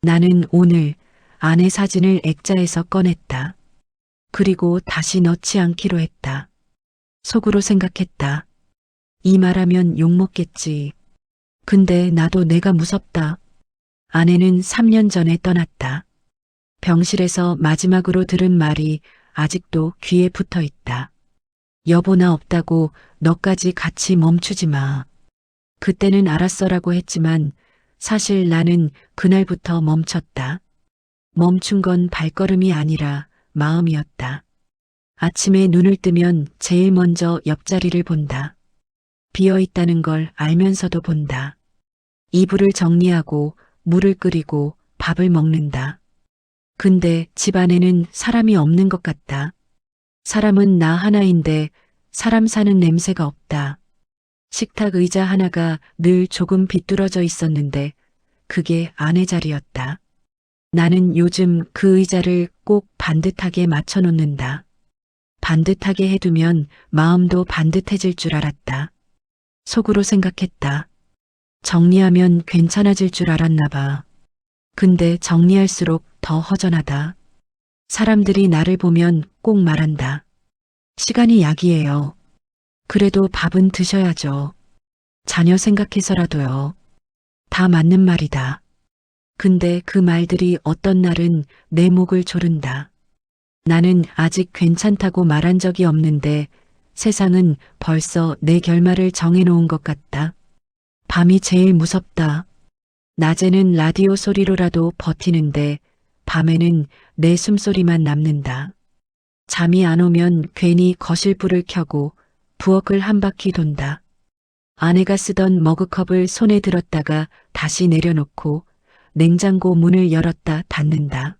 나는 오늘 아내 사진을 액자에서 꺼냈다. 그리고 다시 넣지 않기로 했다. 속으로 생각했다. 이 말하면 욕먹겠지. 근데 나도 내가 무섭다. 아내는 3년 전에 떠났다. 병실에서 마지막으로 들은 말이 아직도 귀에 붙어 있다. 여보 나 없다고 너까지 같이 멈추지 마. 그때는 알았어라고 했지만 사실 나는 그날부터 멈췄다. 멈춘 건 발걸음이 아니라 마음이었다. 아침에 눈을 뜨면 제일 먼저 옆자리를 본다. 비어 있다는 걸 알면서도 본다. 이불을 정리하고 물을 끓이고 밥을 먹는다. 근데 집 안에는 사람이 없는 것 같다. 사람은 나 하나인데 사람 사는 냄새가 없다. 식탁 의자 하나가 늘 조금 비뚤어져 있었는데 그게 아내 자리였다. 나는 요즘 그 의자를 꼭 반듯하게 맞춰 놓는다. 반듯하게 해두면 마음도 반듯해질 줄 알았다. 속으로 생각했다. 정리하면 괜찮아질 줄 알았나 봐. 근데 정리할수록 더 허전하다. 사람들이 나를 보면 꼭 말한다. 시간이 약이에요. 그래도 밥은 드셔야죠. 자녀 생각해서라도요. 다 맞는 말이다. 근데 그 말들이 어떤 날은 내 목을 조른다. 나는 아직 괜찮다고 말한 적이 없는데 세상은 벌써 내 결말을 정해놓은 것 같다. 밤이 제일 무섭다. 낮에는 라디오 소리로라도 버티는데 밤에는 내 숨소리만 남는다. 잠이 안 오면 괜히 거실 불을 켜고 부엌을 한 바퀴 돈다. 아내가 쓰던 머그컵을 손에 들었다가 다시 내려놓고 냉장고 문을 열었다 닫는다.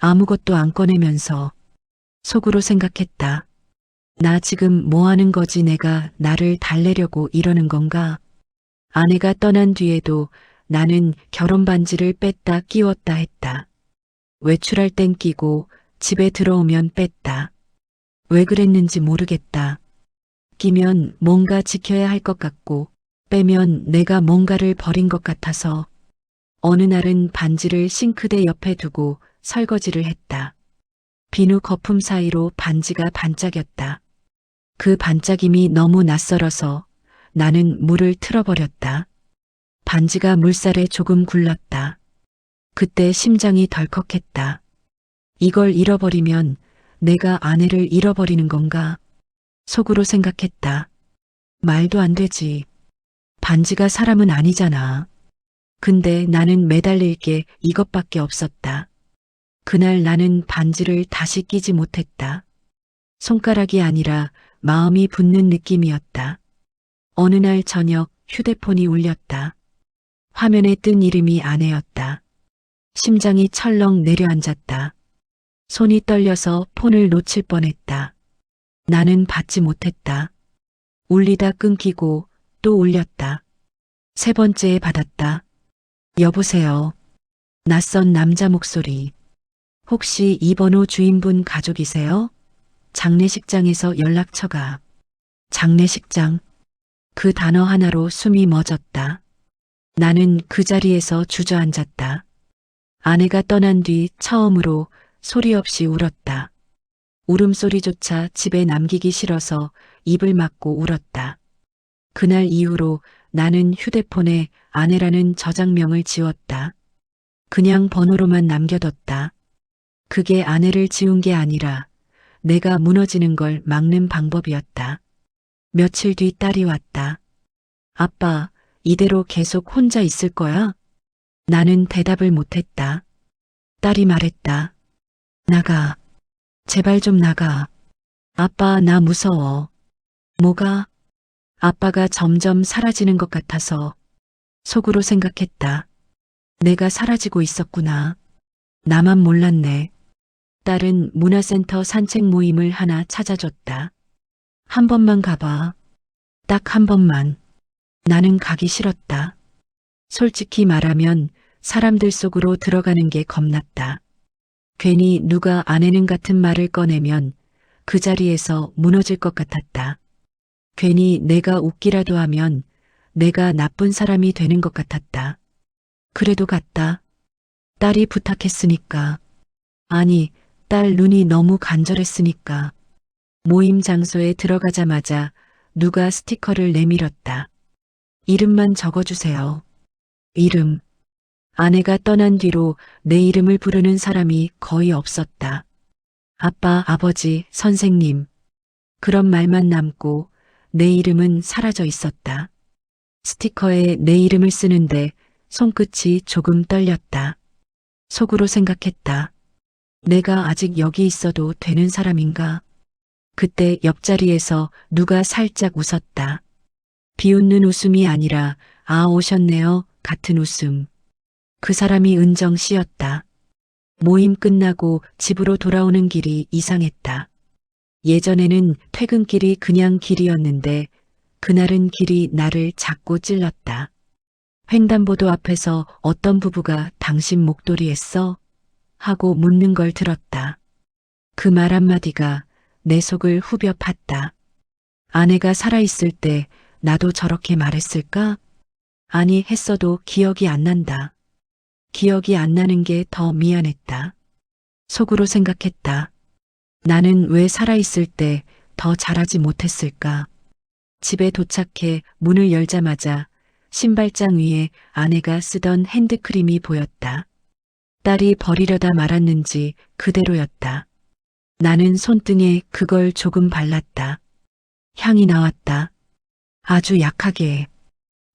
아무것도 안 꺼내면서 속으로 생각했다. 나 지금 뭐 하는 거지 내가 나를 달래려고 이러는 건가? 아내가 떠난 뒤에도 나는 결혼 반지를 뺐다 끼웠다 했다. 외출할 땐 끼고 집에 들어오면 뺐다. 왜 그랬는지 모르겠다. 끼면 뭔가 지켜야 할 것 같고 빼면 내가 뭔가를 버린 것 같아서 어느 날은 반지를 싱크대 옆에 두고 설거지를 했다. 비누 거품 사이로 반지가 반짝였다. 그 반짝임이 너무 낯설어서 나는 물을 틀어버렸다. 반지가 물살에 조금 굴렀다. 그때 심장이 덜컥했다. 이걸 잃어버리면 내가 아내를 잃어버리는 건가? 속으로 생각했다. 말도 안 되지. 반지가 사람은 아니잖아. 근데 나는 매달릴 게 이것밖에 없었다. 그날 나는 반지를 다시 끼지 못했다. 손가락이 아니라 마음이 붙는 느낌이었다. 어느 날 저녁 휴대폰이 울렸다. 화면에 뜬 이름이 아내였다. 심장이 철렁 내려앉았다. 손이 떨려서 폰을 놓칠 뻔했다. 나는 받지 못했다. 울리다 끊기고 또 울렸다. 세 번째에 받았다. 여보세요. 낯선 남자 목소리. 혹시 이 번호 주인분 가족이세요? 장례식장에서 연락처가. 장례식장. 그 단어 하나로 숨이 멎었다. 나는 그 자리에서 주저앉았다. 아내가 떠난 뒤 처음으로 소리 없이 울었다. 울음소리조차 집에 남기기 싫어서 입을 막고 울었다. 그날 이후로 나는 휴대폰에 아내라는 저장명을 지웠다. 그냥 번호로만 남겨뒀다. 그게 아내를 지운 게 아니라 내가 무너지는 걸 막는 방법이었다. 며칠 뒤 딸이 왔다. 아빠, 이대로 계속 혼자 있을 거야? 나는 대답을 못했다. 딸이 말했다. 나가. 제발 좀 나가. 아빠, 나 무서워. 뭐가? 아빠가 점점 사라지는 것 같아서 속으로 생각했다. 내가 사라지고 있었구나. 나만 몰랐네. 딸은 문화센터 산책 모임을 하나 찾아줬다. 한 번만 가봐. 딱 한 번만. 나는 가기 싫었다. 솔직히 말하면 사람들 속으로 들어가는 게 겁났다. 괜히 누가 아내는 같은 말을 꺼내면 그 자리에서 무너질 것 같았다. 괜히 내가 웃기라도 하면 내가 나쁜 사람이 되는 것 같았다. 그래도 갔다. 딸이 부탁했으니까. 아니, 딸 눈이 너무 간절했으니까. 모임 장소에 들어가자마자 누가 스티커를 내밀었다. 이름만 적어주세요. 이름. 아내가 떠난 뒤로 내 이름을 부르는 사람이 거의 없었다. 아빠, 아버지, 선생님. 그런 말만 남고 내 이름은 사라져 있었다. 스티커에 내 이름을 쓰는데 손끝이 조금 떨렸다. 속으로 생각했다. 내가 아직 여기 있어도 되는 사람인가? 그때 옆자리에서 누가 살짝 웃었다. 비웃는 웃음이 아니라 아 오셨네요 같은 웃음. 그 사람이 은정 씨였다. 모임 끝나고 집으로 돌아오는 길이 이상했다. 예전에는 퇴근길이 그냥 길이었는데 그날은 길이 나를 자꾸 찔렀다. 횡단보도 앞에서 어떤 부부가 당신 목도리 했어? 하고 묻는 걸 들었다. 그 말 한마디가 내 속을 후벼 팠다. 아내가 살아있을 때 나도 저렇게 말했을까? 아니 했어도 기억이 안 난다. 기억이 안 나는 게 더 미안했다. 속으로 생각했다. 나는 왜 살아있을 때 더 잘하지 못했을까? 집에 도착해 문을 열자마자 신발장 위에 아내가 쓰던 핸드크림이 보였다. 딸이 버리려다 말았는지 그대로였다. 나는 손등에 그걸 조금 발랐다. 향이 나왔다. 아주 약하게.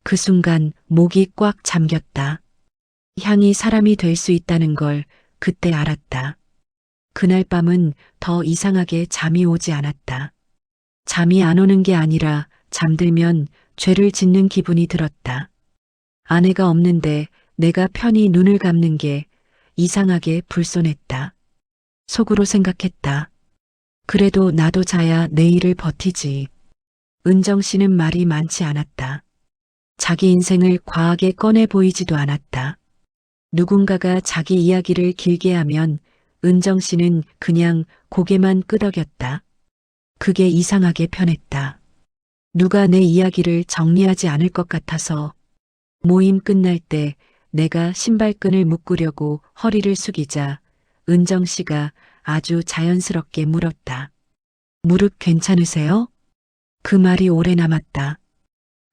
그 순간 목이 꽉 잠겼다. 향이 사람이 될 수 있다는 걸 그때 알았다. 그날 밤은 더 이상하게 잠이 오지 않았다. 잠이 안 오는 게 아니라 잠들면 죄를 짓는 기분이 들었다. 아내가 없는데 내가 편히 눈을 감는 게 이상하게 불손했다. 속으로 생각했다. 그래도 나도 자야 내일을 버티지. 은정 씨는 말이 많지 않았다. 자기 인생을 과하게 꺼내 보이지도 않았다. 누군가가 자기 이야기를 길게 하면 은정 씨는 그냥 고개만 끄덕였다. 그게 이상하게 편했다. 누가 내 이야기를 정리하지 않을 것 같아서 모임 끝날 때 내가 신발끈을 묶으려고 허리를 숙이자 은정 씨가 아주 자연스럽게 물었다. 무릎 괜찮으세요? 그 말이 오래 남았다.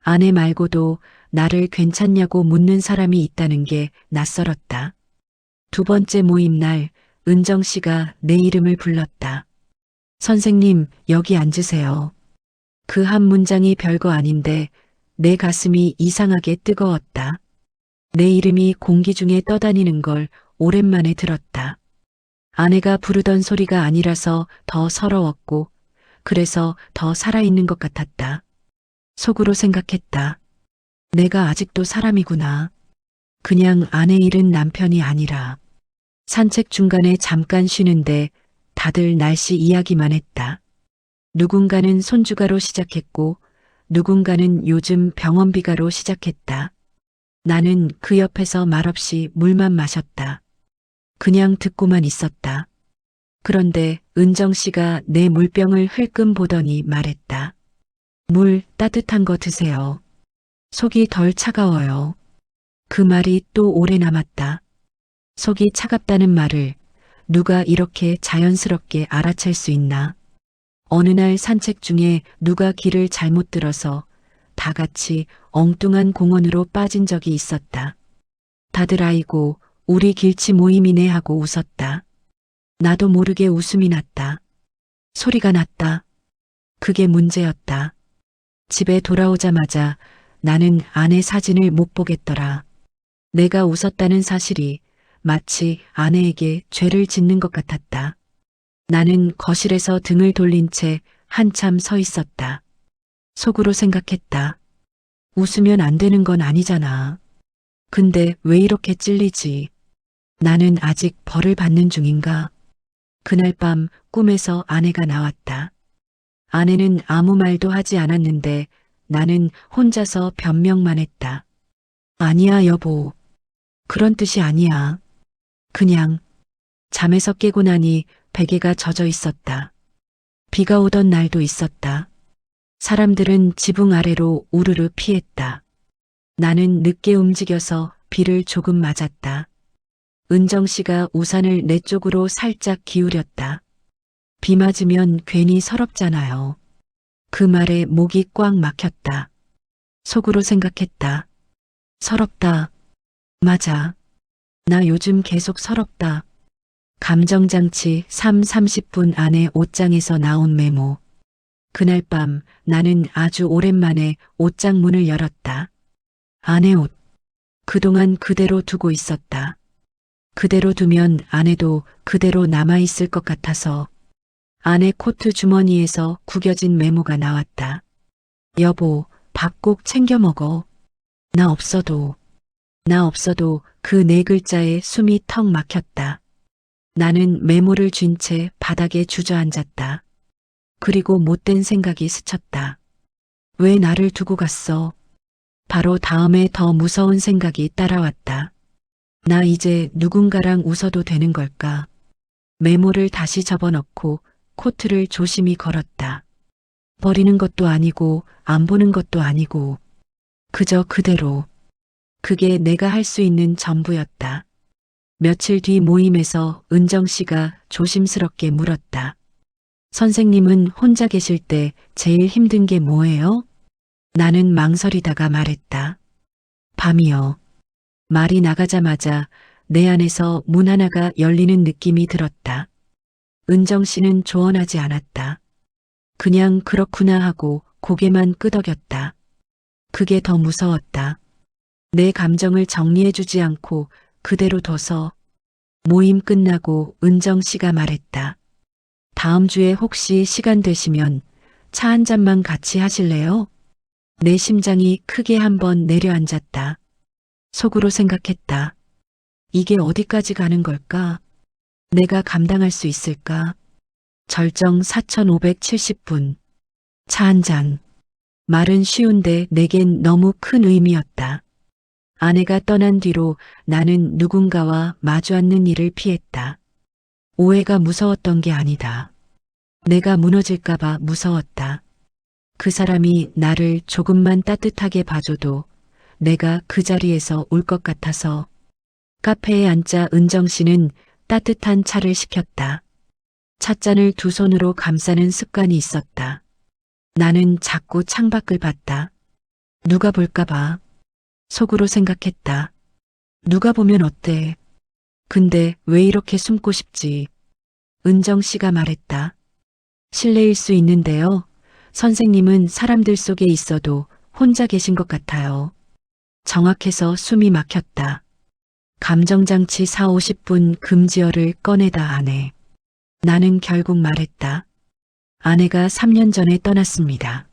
아내 말고도 나를 괜찮냐고 묻는 사람이 있다는 게 낯설었다. 두 번째 모임 날 은정 씨가 내 이름을 불렀다. 선생님, 여기 앉으세요. 그 한 문장이 별거 아닌데 내 가슴이 이상하게 뜨거웠다. 내 이름이 공기 중에 떠다니는 걸 오랜만에 들었다. 아내가 부르던 소리가 아니라서 더 서러웠고 그래서 더 살아있는 것 같았다. 속으로 생각했다. 내가 아직도 사람이구나. 그냥 아내 잃은 남편이 아니라. 산책 중간에 잠깐 쉬는데 다들 날씨 이야기만 했다. 누군가는 손주가로 시작했고 누군가는 요즘 병원비가로 시작했다. 나는 그 옆에서 말없이 물만 마셨다. 그냥 듣고만 있었다. 그런데 은정 씨가 내 물병을 흘끔 보더니 말했다. 물 따뜻한 거 드세요. 속이 덜 차가워요. 그 말이 또 오래 남았다. 속이 차갑다는 말을 누가 이렇게 자연스럽게 알아챌 수 있나. 어느 날 산책 중에 누가 길을 잘못 들어서 다 같이 엉뚱한 공원으로 빠진 적이 있었다. 다들 아이고 우리 길치 모임이네 하고 웃었다. 나도 모르게 웃음이 났다. 소리가 났다. 그게 문제였다. 집에 돌아오자마자 나는 아내 사진을 못 보겠더라. 내가 웃었다는 사실이 마치 아내에게 죄를 짓는 것 같았다. 나는 거실에서 등을 돌린 채 한참 서 있었다. 속으로 생각했다. 웃으면 안 되는 건 아니잖아. 근데 왜 이렇게 찔리지? 나는 아직 벌을 받는 중인가? 그날 밤 꿈에서 아내가 나왔다. 아내는 아무 말도 하지 않았는데 나는 혼자서 변명만 했다. 아니야, 여보. 그런 뜻이 아니야. 그냥 잠에서 깨고 나니 베개가 젖어 있었다. 비가 오던 날도 있었다. 사람들은 지붕 아래로 우르르 피했다. 나는 늦게 움직여서 비를 조금 맞았다. 은정 씨가 우산을 내 쪽으로 살짝 기울였다. 비 맞으면 괜히 서럽잖아요. 그 말에 목이 꽉 막혔다. 속으로 생각했다. 서럽다. 맞아. 나 요즘 계속 서럽다. 감정장치 30분 안에 옷장에서 나온 메모. 그날 밤 나는 아주 오랜만에 옷장 문을 열었다. 안에 옷. 그동안 그대로 두고 있었다. 그대로 두면 안에도 그대로 남아있을 것 같아서 안에 코트 주머니에서 구겨진 메모가 나왔다. 여보, 밥 꼭 챙겨 먹어. 나 없어도 그 네 글자에 숨이 턱 막혔다. 나는 메모를 쥔 채 바닥에 주저앉았다. 그리고 못된 생각이 스쳤다. 왜 나를 두고 갔어? 바로 다음에 더 무서운 생각이 따라왔다. 나 이제 누군가랑 웃어도 되는 걸까? 메모를 다시 접어넣고 코트를 조심히 걸었다. 버리는 것도 아니고 안 보는 것도 아니고 그저 그대로. 그게 내가 할 수 있는 전부였다. 며칠 뒤 모임에서 은정 씨가 조심스럽게 물었다. 선생님은 혼자 계실 때 제일 힘든 게 뭐예요? 나는 망설이다가 말했다. 밤이요. 말이 나가자마자 내 안에서 문 하나가 열리는 느낌이 들었다. 은정 씨는 조언하지 않았다. 그냥 그렇구나 하고 고개만 끄덕였다. 그게 더 무서웠다. 내 감정을 정리해주지 않고 그대로 둬서. 모임 끝나고 은정 씨가 말했다. 다음 주에 혹시 시간 되시면 차 한 잔만 같이 하실래요? 내 심장이 크게 한번 내려앉았다. 속으로 생각했다. 이게 어디까지 가는 걸까? 내가 감당할 수 있을까? 절정 4570분. 차 한 잔. 말은 쉬운데 내겐 너무 큰 의미였다. 아내가 떠난 뒤로 나는 누군가와 마주 앉는 일을 피했다. 오해가 무서웠던 게 아니다. 내가 무너질까봐 무서웠다. 그 사람이 나를 조금만 따뜻하게 봐줘도 내가 그 자리에서 울 것 같아서. 카페에 앉자 은정 씨는 따뜻한 차를 시켰다. 찻잔을 두 손으로 감싸는 습관이 있었다. 나는 자꾸 창밖을 봤다. 누가 볼까봐. 속으로 생각했다. 누가 보면 어때? 근데 왜 이렇게 숨고 싶지? 은정 씨가 말했다. 실례일 수 있는데요. 선생님은 사람들 속에 있어도 혼자 계신 것 같아요. 정확해서 숨이 막혔다. 감정장치 40~50분 금지어를 꺼내다 아내. 나는 결국 말했다. 아내가 3년 전에 떠났습니다.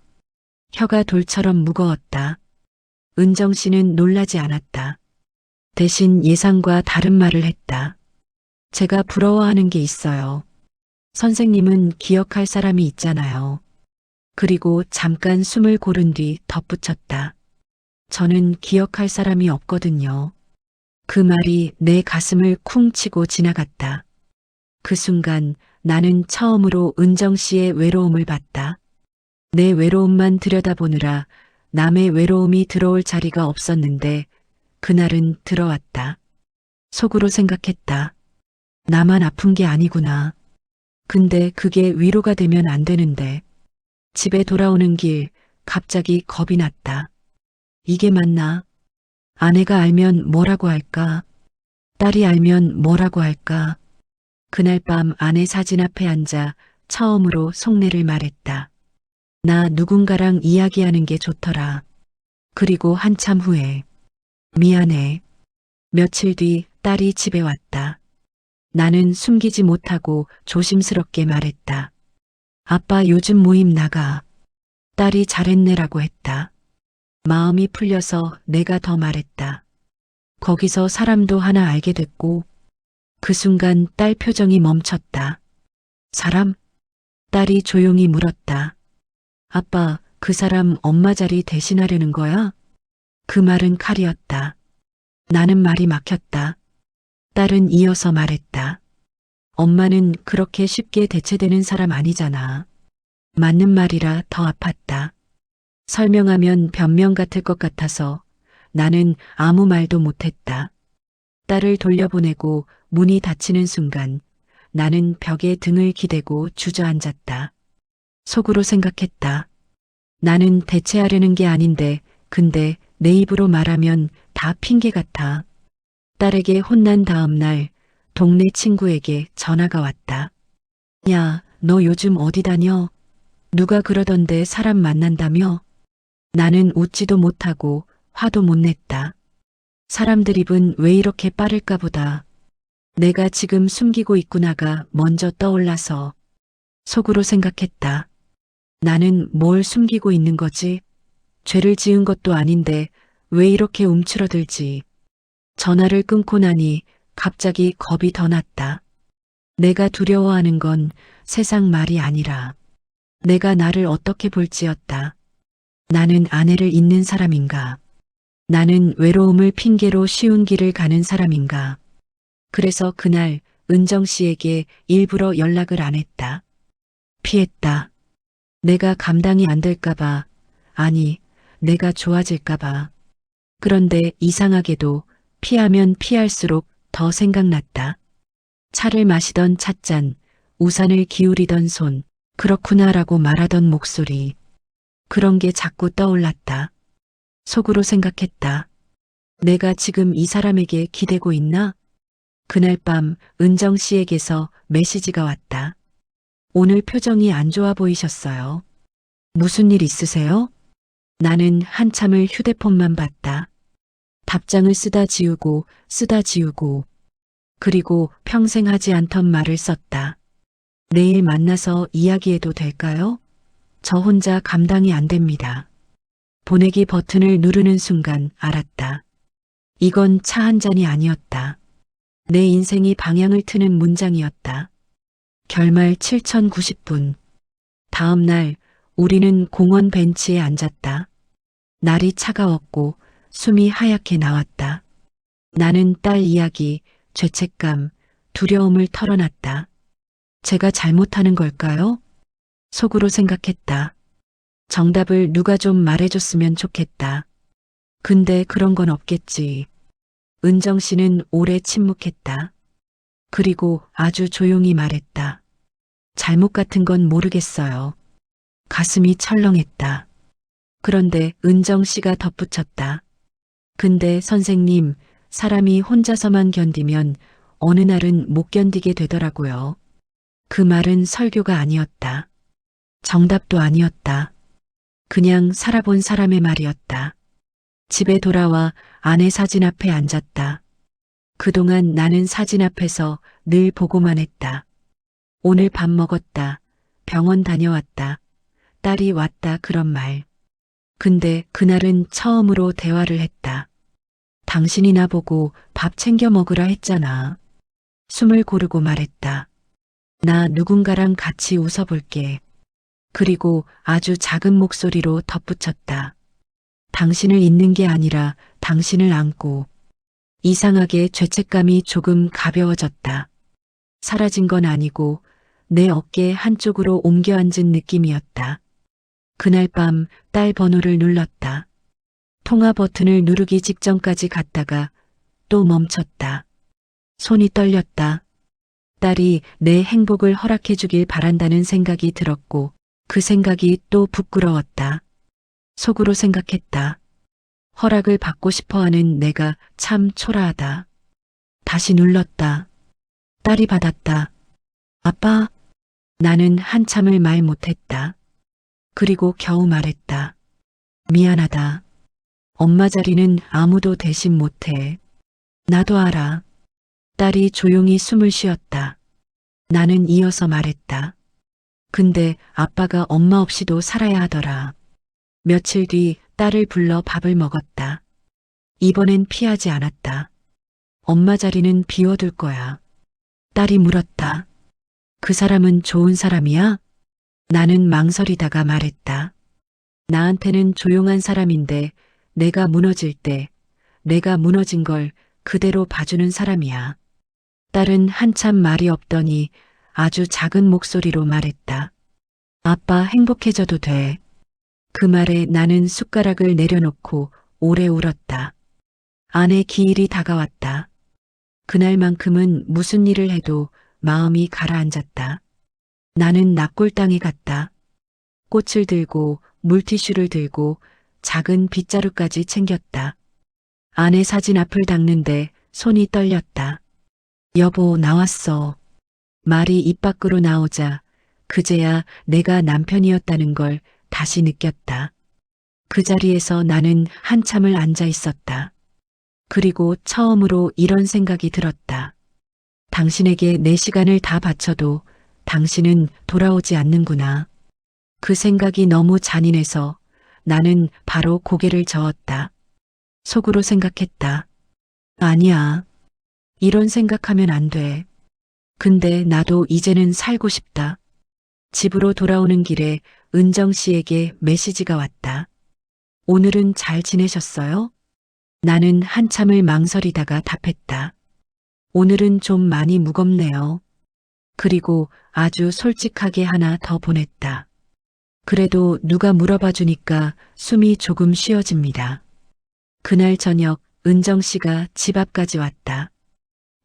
혀가 돌처럼 무거웠다. 은정 씨는 놀라지 않았다. 대신 예상과 다른 말을 했다. 제가 부러워하는 게 있어요. 선생님은 기억할 사람이 있잖아요. 그리고 잠깐 숨을 고른 뒤 덧붙였다. 저는 기억할 사람이 없거든요. 그 말이 내 가슴을 쿵 치고 지나갔다. 그 순간 나는 처음으로 은정 씨의 외로움을 봤다. 내 외로움만 들여다보느라 남의 외로움이 들어올 자리가 없었는데 그날은 들어왔다. 속으로 생각했다. 나만 아픈 게 아니구나. 근데 그게 위로가 되면 안 되는데. 집에 돌아오는 길 갑자기 겁이 났다. 이게 맞나? 아내가 알면 뭐라고 할까? 딸이 알면 뭐라고 할까? 그날 밤 아내 사진 앞에 앉아 처음으로 속내를 말했다. 나 누군가랑 이야기하는 게 좋더라. 그리고 한참 후에 미안해. 며칠 뒤 딸이 집에 왔다. 나는 숨기지 못하고 조심스럽게 말했다. 아빠 요즘 모임 나가. 딸이 잘했네라고 했다. 마음이 풀려서 내가 더 말했다. 거기서 사람도 하나 알게 됐고. 그 순간 딸 표정이 멈췄다. 사람? 딸이 조용히 물었다. 아빠, 그 사람 엄마 자리 대신하려는 거야? 그 말은 칼이었다. 나는 말이 막혔다. 딸은 이어서 말했다. 엄마는 그렇게 쉽게 대체되는 사람 아니잖아. 맞는 말이라 더 아팠다. 설명하면 변명 같을 것 같아서 나는 아무 말도 못했다. 딸을 돌려보내고 문이 닫히는 순간 나는 벽에 등을 기대고 주저앉았다. 속으로 생각했다. 나는 대체하려는 게 아닌데, 근데 내 입으로 말하면 다 핑계 같아. 딸에게 혼난 다음 날 동네 친구에게 전화가 왔다. 야, 너 요즘 어디 다녀? 누가 그러던데 사람 만난다며? 나는 웃지도 못하고 화도 못 냈다. 사람들 입은 왜 이렇게 빠를까 보다. 내가 지금 숨기고 있구나가 먼저 떠올라서 속으로 생각했다. 나는 뭘 숨기고 있는 거지? 죄를 지은 것도 아닌데 왜 이렇게 움츠러들지? 전화를 끊고 나니 갑자기 겁이 더 났다. 내가 두려워하는 건 세상 말이 아니라 내가 나를 어떻게 볼지였다. 나는 아내를 잊는 사람인가? 나는 외로움을 핑계로 쉬운 길을 가는 사람인가? 그래서 그날 은정 씨에게 일부러 연락을 안 했다. 피했다. 내가 감당이 안 될까봐, 아니, 내가 좋아질까봐. 그런데 이상하게도 피하면 피할수록 더 생각났다. 차를 마시던 찻잔, 우산을 기울이던 손, 그렇구나라고 말하던 목소리. 그런 게 자꾸 떠올랐다. 속으로 생각했다. 내가 지금 이 사람에게 기대고 있나? 그날 밤 은정 씨에게서 메시지가 왔다. 오늘 표정이 안 좋아 보이셨어요. 무슨 일 있으세요? 나는 한참을 휴대폰만 봤다. 답장을 쓰다 지우고, 그리고 평생 하지 않던 말을 썼다. 내일 만나서 이야기해도 될까요? 저 혼자 감당이 안 됩니다. 보내기 버튼을 누르는 순간 알았다. 이건 차 한 잔이 아니었다. 내 인생이 방향을 트는 문장이었다. 결말 7090분. 다음 날 우리는 공원 벤치에 앉았다. 날이 차가웠고 숨이 하얗게 나왔다. 나는 딸 이야기, 죄책감, 두려움을 털어놨다. 제가 잘못하는 걸까요? 속으로 생각했다. 정답을 누가 좀 말해줬으면 좋겠다. 근데 그런 건 없겠지. 은정 씨는 오래 침묵했다. 그리고 아주 조용히 말했다. 잘못 같은 건 모르겠어요. 가슴이 철렁했다. 그런데 은정 씨가 덧붙였다. 근데 선생님, 사람이 혼자서만 견디면 어느 날은 못 견디게 되더라고요. 그 말은 설교가 아니었다. 정답도 아니었다. 그냥 살아본 사람의 말이었다. 집에 돌아와 아내 사진 앞에 앉았다. 그동안 나는 사진 앞에서 늘 보고만 했다. 오늘 밥 먹었다. 병원 다녀왔다. 딸이 왔다 그런 말. 근데 그날은 처음으로 대화를 했다. 당신이 나보고 밥 챙겨 먹으라 했잖아. 숨을 고르고 말했다. 나 누군가랑 같이 웃어볼게. 그리고 아주 작은 목소리로 덧붙였다. 당신을 잊는 게 아니라 당신을 안고. 이상하게 죄책감이 조금 가벼워졌다. 사라진 건 아니고 내 어깨 한쪽으로 옮겨 앉은 느낌이었다. 그날 밤 딸 번호를 눌렀다. 통화 버튼을 누르기 직전까지 갔다가 또 멈췄다. 손이 떨렸다. 딸이 내 행복을 허락해 주길 바란다는 생각이 들었고 그 생각이 또 부끄러웠다. 속으로 생각했다. 허락을 받고 싶어하는 내가 참 초라하다. 다시 눌렀다. 딸이 받았다. 아빠, 나는 한참을 말 못했다. 그리고 겨우 말했다. 미안하다. 엄마 자리는 아무도 대신 못해. 나도 알아. 딸이 조용히 숨을 쉬었다. 나는 이어서 말했다. 근데 아빠가 엄마 없이도 살아야 하더라. 며칠 뒤 딸을 불러 밥을 먹었다. 이번엔 피하지 않았다. 엄마 자리는 비워둘 거야. 딸이 물었다. 그 사람은 좋은 사람이야? 나는 망설이다가 말했다. 나한테는 조용한 사람인데 내가 무너질 때 내가 무너진 걸 그대로 봐주는 사람이야. 딸은 한참 말이 없더니 아주 작은 목소리로 말했다. 아빠 행복해져도 돼. 그 말에 나는 숟가락을 내려놓고 오래 울었다. 아내 기일이 다가왔다. 그날만큼은 무슨 일을 해도 마음이 가라앉았다. 나는 납골당에 갔다. 꽃을 들고 물티슈를 들고 작은 빗자루까지 챙겼다. 아내 사진 앞을 닦는데 손이 떨렸다. 여보, 나왔어. 말이 입 밖으로 나오자 그제야 내가 남편이었다는 걸 다시 느꼈다. 그 자리에서 나는 한참을 앉아 있었다. 그리고 처음으로 이런 생각이 들었다. 당신에게 내 시간을 다 바쳐도 당신은 돌아오지 않는구나. 그 생각이 너무 잔인해서 나는 바로 고개를 저었다. 속으로 생각했다. 아니야. 이런 생각하면 안 돼. 근데 나도 이제는 살고 싶다. 집으로 돌아오는 길에 은정 씨에게 메시지가 왔다. 오늘은 잘 지내셨어요? 나는 한참을 망설이다가 답했다. 오늘은 좀 많이 무겁네요. 그리고 아주 솔직하게 하나 더 보냈다. 그래도 누가 물어봐 주니까 숨이 조금 쉬어집니다. 그날 저녁 은정 씨가 집 앞까지 왔다.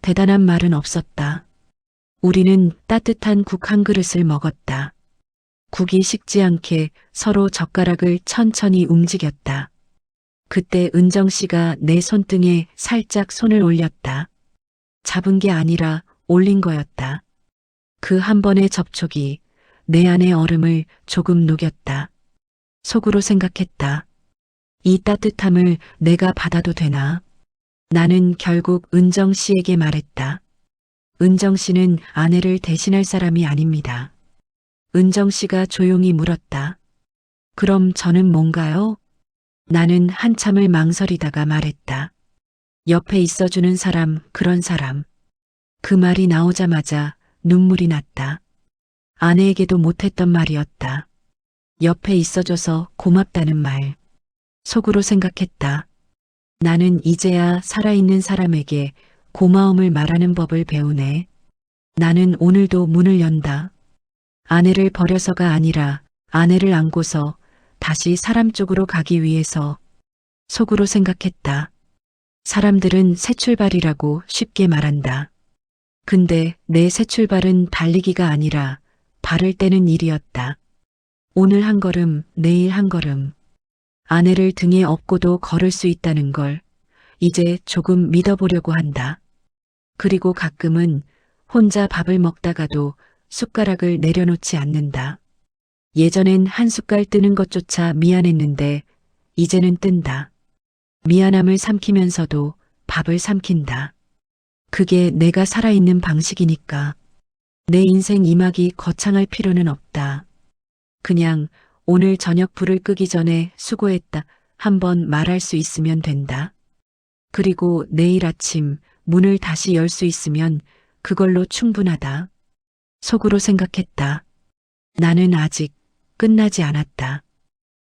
대단한 말은 없었다. 우리는 따뜻한 국 한 그릇을 먹었다. 국이 식지 않게 서로 젓가락을 천천히 움직였다. 그때 은정 씨가 내 손등에 살짝 손을 올렸다. 잡은 게 아니라 올린 거였다. 그 한 번의 접촉이 내 안의 얼음을 조금 녹였다. 속으로 생각했다. 이 따뜻함을 내가 받아도 되나? 나는 결국 은정 씨에게 말했다. 은정 씨는 아내를 대신할 사람이 아닙니다. 은정 씨가 조용히 물었다. 그럼 저는 뭔가요? 나는 한참을 망설이다가 말했다. 옆에 있어주는 사람, 그런 사람. 그 말이 나오자마자 눈물이 났다. 아내에게도 못했던 말이었다. 옆에 있어줘서 고맙다는 말. 속으로 생각했다. 나는 이제야 살아있는 사람에게 고마움을 말하는 법을 배우네. 나는 오늘도 문을 연다. 아내를 버려서가 아니라 아내를 안고서 다시 사람 쪽으로 가기 위해서. 속으로 생각했다. 사람들은 새 출발이라고 쉽게 말한다. 근데 내 새 출발은 달리기가 아니라 발을 떼는 일이었다. 오늘 한 걸음, 내일 한 걸음. 아내를 등에 업고도 걸을 수 있다는 걸 이제 조금 믿어보려고 한다. 그리고 가끔은 혼자 밥을 먹다가도 숟가락을 내려놓지 않는다. 예전엔 한 숟갈 뜨는 것조차 미안했는데 이제는 뜬다. 미안함을 삼키면서도 밥을 삼킨다. 그게 내가 살아있는 방식이니까. 내 인생 이막이 거창할 필요는 없다. 그냥 오늘 저녁 불을 끄기 전에 수고했다 한번 말할 수 있으면 된다. 그리고 내일 아침 문을 다시 열 수 있으면 그걸로 충분하다. 속으로 생각했다. 나는 아직 끝나지 않았다.